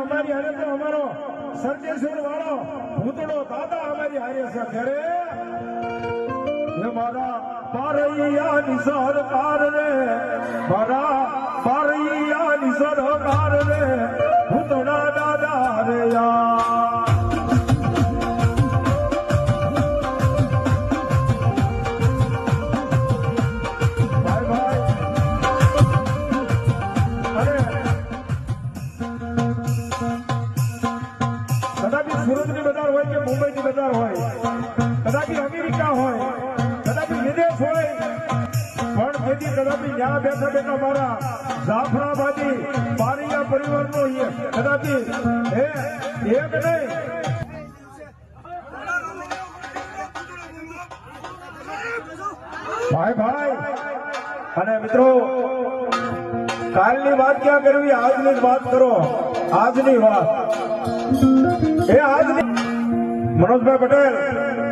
અમારી હારે તો અમારો સરકેશ્વર વાળો ભૂતળો દાદા અમારી હારે છે ઘરે મારા પારૈયાની સરકાર રે મારા પારૈયાની સરકાર રે ભૂતળા દાદા રે સુરતની બજાર હોય કે મુંબઈની બજાર હોય કદાપી અમેરિકા હોય કદાપી વિદેશ હોય પણ તેથી કદાપી ત્યાં બેઠા બેઠા મારા જાફરાબાદી પારિયા પરિવારનો કદાપી એક નહીં ભાઈ અને મિત્રો કાલની વાત ક્યાં કરવી આજની જ વાત કરો આજની વાત મનોજભાઈ પટેલ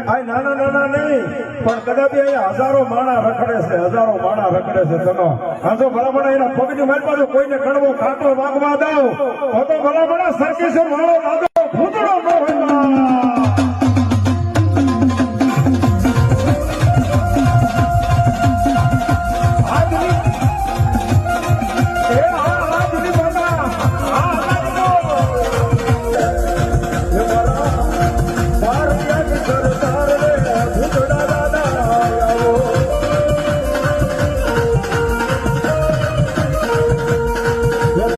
આ નાના નાના નહીં પણ કદાપી અહીંયા હજારો માણા રખડે છે તમે હાજો ભલામણ એના પગની મારી બાજુ કોઈને કણવો કાંટો વાગવા દો તો ભલામણ સરકેશ્વર વાળો લાગો ભૂતળો ન હોય